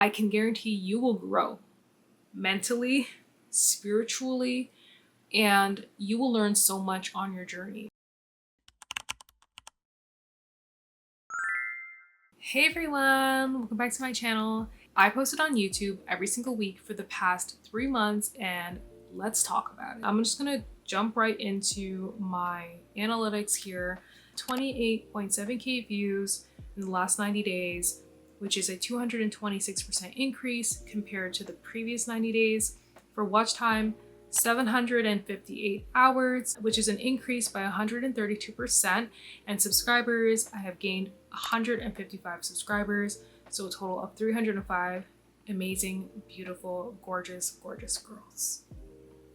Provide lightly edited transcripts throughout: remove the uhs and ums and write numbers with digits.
I can guarantee you will grow mentally, spiritually, and you will learn so much on your journey. Hey everyone, welcome back to my channel. I posted on YouTube every single week for the past 3 months, and let's talk about it. I'm just gonna jump right into my analytics here. 28.7k views in the last 90 days, which is a 226% increase compared to the previous 90 days. For watch time, 758 hours, which is an increase by 132%. And subscribers, I have gained 155 subscribers, so a total of 305 amazing, beautiful, gorgeous girls.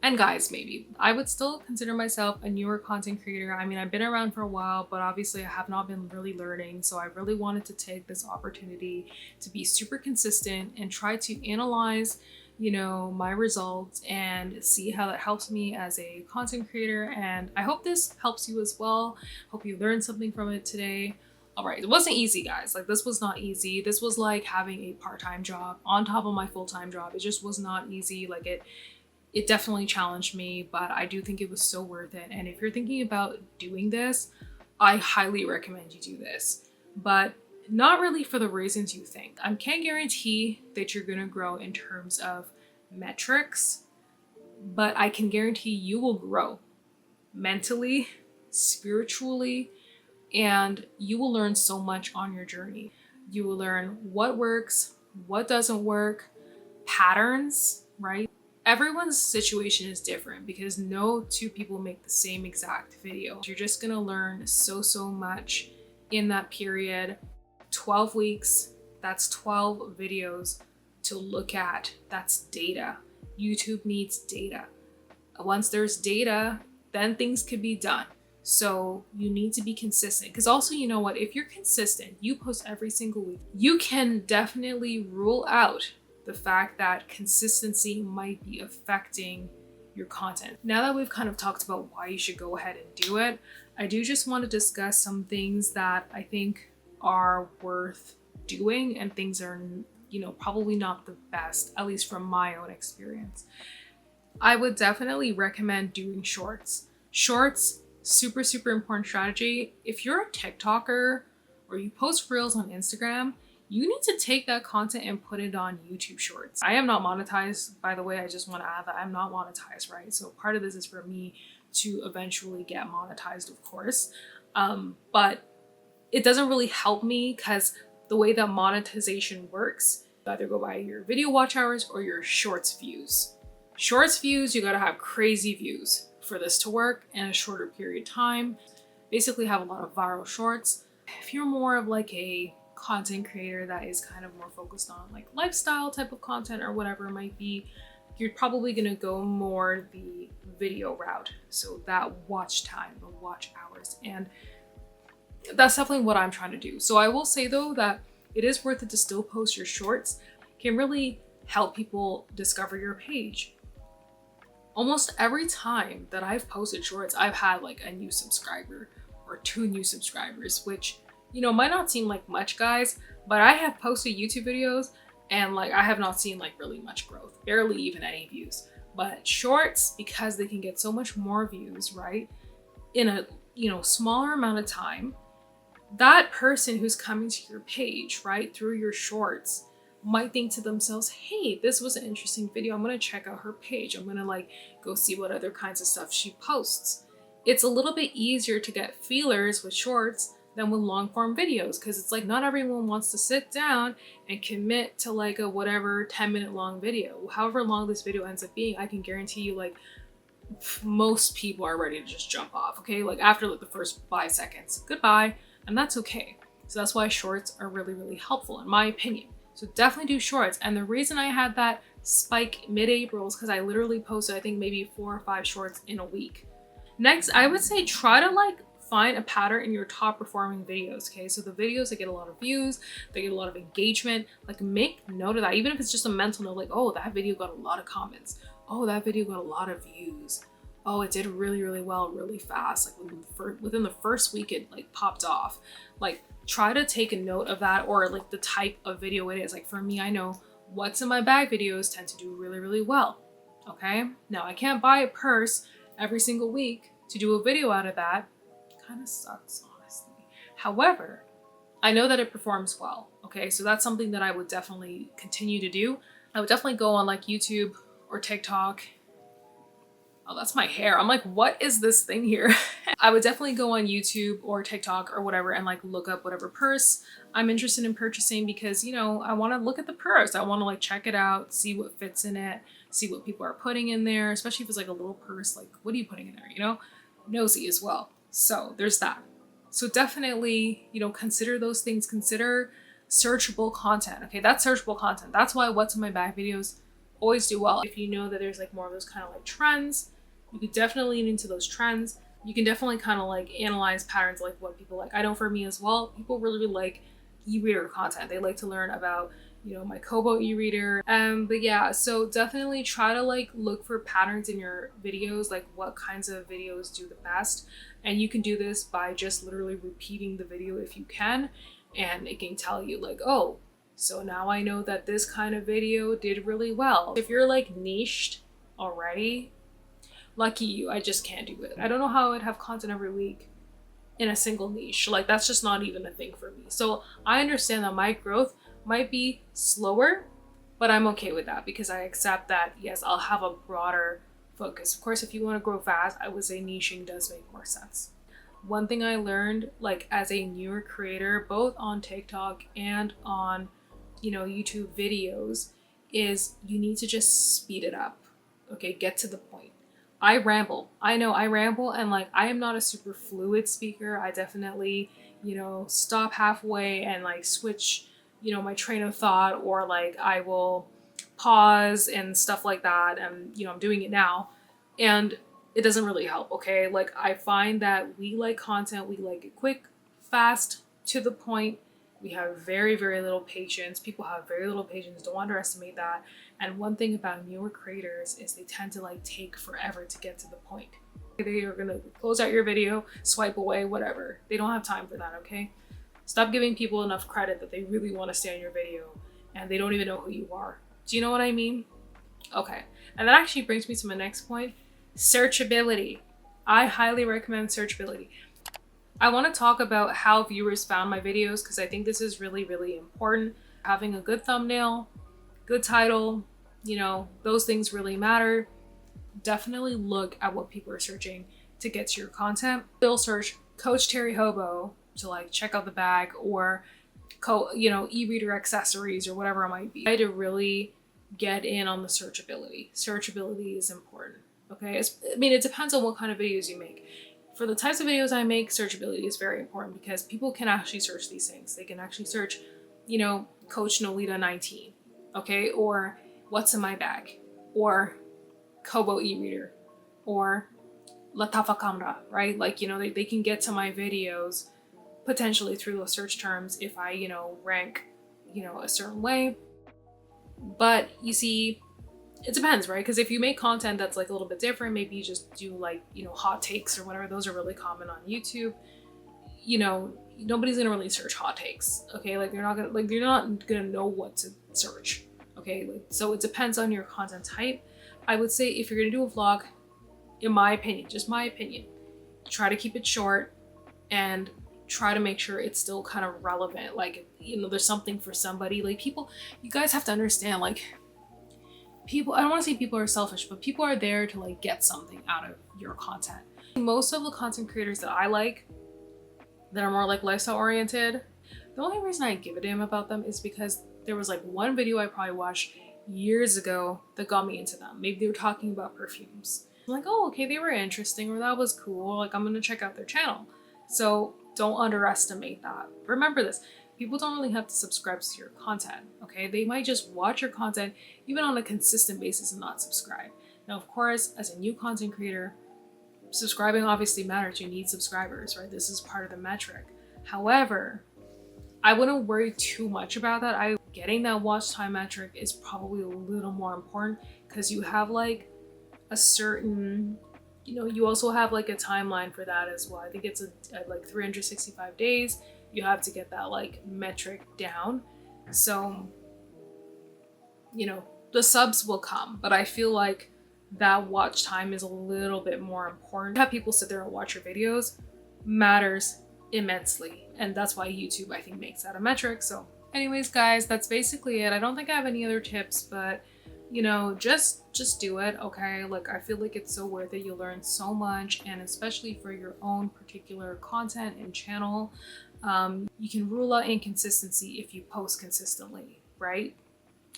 And guys, maybe. I would still consider myself a newer content creator. I mean, I've been around for a while, but obviously I have not been really learning. So I really wanted to take this opportunity to be super consistent and try to analyze, my results and see how that helps me as a content creator. And I hope this helps you as well. Hope you learned something from it today. All right, it wasn't easy, guys. Like, this was not easy. This was like having a part-time job on top of my full-time job. It just was not easy. Like, it definitely challenged me, but I do think it was so worth it. And if you're thinking about doing this, I highly recommend you do this, but not really for the reasons you think. I can't guarantee that you're gonna grow in terms of metrics, but I can guarantee you will grow mentally, spiritually, and you will learn so much on your journey. You will learn what works, what doesn't work, patterns, right? Everyone's situation is different because no two people make the same exact video. You're just gonna learn so much in that period. 12 weeks, that's 12 videos to look at. That's data. YouTube needs data. Once there's data, then things could be done. So you need to be consistent, because also, you know what, if you're consistent, you post every single week, you can definitely rule out the fact that consistency might be affecting your content. Now that we've kind of talked about why you should go ahead and do it, I do just want to discuss some things that I think are worth doing and things are, probably not the best, at least from my own experience. I would definitely recommend doing shorts. Shorts, super important strategy. If you're a TikToker or you post reels on Instagram, you need to take that content and put it on YouTube Shorts. I am not monetized, by the way. I just want to add that I'm not monetized, right? So part of this is for me to eventually get monetized, of course. But it doesn't really help me because the way that monetization works, you either go by your video watch hours or your Shorts views. Shorts views, you gotta have crazy views for this to work in a shorter period of time. Basically have a lot of viral shorts. If you're more of like a content creator that is kind of more focused on like lifestyle type of content or whatever it might be, you're probably gonna go more the video route. So that watch time, the watch hours, and that's definitely what I'm trying to do. So I will say though that it is worth it to still post your shorts. It can really help people discover your page. Almost every time that I've posted shorts, I've had like a new subscriber or 2 new subscribers, which might not seem like much, guys, but I have posted YouTube videos and like I have not seen like really much growth, barely even any views. But shorts, because they can get so much more views, right, in a smaller amount of time, that person who's coming to your page, right, through your shorts might think to themselves, hey, this was an interesting video. I'm gonna check out her page. I'm gonna like go see what other kinds of stuff she posts. It's a little bit easier to get feelers with shorts than with long form videos, because it's like not everyone wants to sit down and commit to like a whatever 10-minute long video. However long this video ends up being, I can guarantee you like most people are ready to just jump off, okay? Like after like the first 5 seconds, goodbye, and that's okay. So that's why shorts are really helpful in my opinion. So definitely do shorts. And the reason I had that spike mid-April is because I literally posted I think maybe 4 or 5 shorts in a week. Next, I would say try to like find a pattern in your top performing videos, okay? So the videos that get a lot of views, they get a lot of engagement, like make note of that. Even if it's just a mental note, like, oh, that video got a lot of comments. Oh, that video got a lot of views. Oh, it did really well, really fast. Like within the first week, it like popped off. Like try to take a note of that, or like the type of video it is. Like for me, I know what's in my bag videos tend to do really, really well. Okay, now I can't buy a purse every single week to do a video out of that. Kind of sucks, honestly. However, I know that it performs well. Okay, so that's something that I would definitely continue to do. I would definitely go on like YouTube or TikTok. Oh, that's my hair. I'm like, what is this thing here? I would definitely go on YouTube or TikTok or whatever and like look up whatever purse I'm interested in purchasing, because, you know, I want to look at the purse. I want to like check it out, see what fits in it, see what people are putting in there, especially if it's like a little purse. Like, what are you putting in there? You know, nosy as well. So there's that. So definitely, you know, consider those things. Consider searchable content. Okay, that's searchable content. That's why what's in my bag videos always do well. If you know that there's like more of those kind of like trends, you could definitely lean into those trends. You can definitely kind of like analyze patterns, like what people like. I know for me as well, people really, really like e-reader content. They like to learn about, you know, my Kobo e-reader. But yeah, so definitely try to like look for patterns in your videos, like what kinds of videos do the best. And you can do this by just literally repeating the video if you can. And it can tell you like, oh, so now I know that this kind of video did really well. If you're like niched already, lucky you. I just can't do it. I don't know how I'd have content every week in a single niche. Like, that's just not even a thing for me. So I understand that my growth might be slower, but I'm okay with that because I accept that, yes, I'll have a broader focus. Of course, if you want to grow fast, I would say niching does make more sense. One thing I learned, like as a newer creator, both on TikTok and on, you know, YouTube videos, is you need to just speed it up. Okay, get to the point. I ramble. I know I ramble, and like I am not a super fluid speaker. I definitely, you know, stop halfway and like switch, you know, my train of thought, or like I will pause and stuff like that. And, you know, I'm doing it now. And it doesn't really help, okay? Like I find that we like content, we like it quick, fast, to the point. We have very, very little patience. People have very little patience. Don't underestimate that. And one thing about newer creators is they tend to like take forever to get to the point. They are gonna close out your video, swipe away, whatever. They don't have time for that, okay? Stop giving people enough credit that they really want to stay on your video and they don't even know who you are. Do you know what I mean? Okay. And that actually brings me to my next point. Searchability. I highly recommend searchability. I want to talk about how viewers found my videos because I think this is really, really important. Having a good thumbnail, good title, you know, those things really matter. Definitely look at what people are searching to get to your content. They'll search Coach Terry Hobo to like check out the bag, or you know, e-reader accessories or whatever it might be. I had to really get in on the searchability. Searchability is important. Okay, I mean, it depends on what kind of videos you make. For the types of videos I make, searchability is very important because people can actually search these things. They can actually search, you know, Coach Nolita 19, okay, or what's in my bag, or Kobo e-reader, or La Tafa Camera, right? Like, you know, they can get to my videos potentially through those search terms if I, you know, rank, you know, a certain way. But you see, it depends, right? Because if you make content that's like a little bit different, maybe you just do like, you know, hot takes or whatever. Those are really common on YouTube. You know, nobody's gonna really search hot takes, okay? Like you're not gonna know what to search, okay? Like, so it depends on your content type. I would say if you're gonna do a vlog, in my opinion, just my opinion, try to keep it short and try to make sure it's still kind of relevant. Like, you know, there's something for somebody. Like people, you guys have to understand, like, people, I don't want to say people are selfish, but people are there to like get something out of your content. Most of the content creators that I like that are more like lifestyle oriented, the only reason I give a damn about them is because there was like one video I probably watched years ago that got me into them. Maybe they were talking about perfumes. I'm like, oh, okay, they were interesting, or that was cool. Like, I'm gonna check out their channel. So don't underestimate that. Remember this. People don't really have to subscribe to your content, okay? They might just watch your content even on a consistent basis and not subscribe. Now, of course, as a new content creator, subscribing obviously matters. You need subscribers, right? This is part of the metric. However, I wouldn't worry too much about that. Getting that watch time metric is probably a little more important because you have like a certain, you know, you also have like a timeline for that as well. I think it's at like 365 days. You have to get that like metric down. So you know, the subs will come, but I feel like that watch time is a little bit more important. Have people sit there and watch your videos matters immensely, and that's why YouTube, I think, makes that a metric. So anyways, guys, that's basically it. I don't think I have any other tips, but you know, just do it, okay? Like, I feel like it's so worth it. You'll learn so much, and especially for your own particular content and channel, you can rule out inconsistency if you post consistently, right?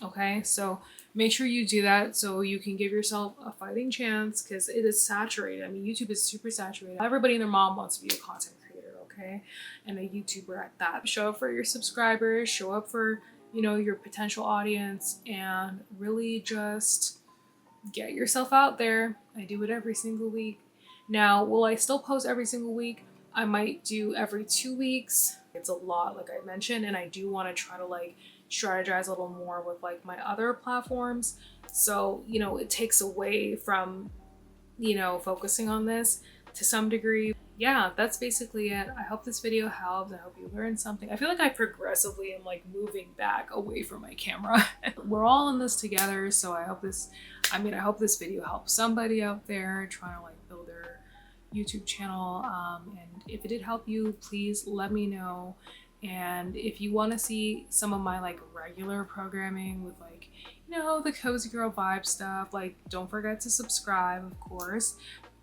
Okay, so make sure you do that so you can give yourself a fighting chance, because it is saturated. I mean, YouTube is super saturated. Everybody and their mom wants to be a content creator, okay? And a YouTuber at that. Show up for your subscribers, show up for, you know, your potential audience, and really just get yourself out there. I do it every single week. Now, will I still post every single week? I might do every 2 weeks. It's a lot, like I mentioned, and I do want to try to like strategize a little more with like my other platforms. So, you know, it takes away from, you know, focusing on this to some degree. Yeah, that's basically it. I hope this video helped. I hope you learned something. I feel like I progressively am like moving back away from my camera. We're all in this together, so I hope this, I mean, I hope this video helps somebody out there trying to like build their YouTube channel. And if it did help you, please let me know. And if you want to see some of my like regular programming with like, you know, the cozy girl vibe stuff, like don't forget to subscribe, of course,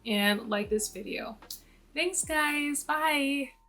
and like this video. Thanks guys, bye!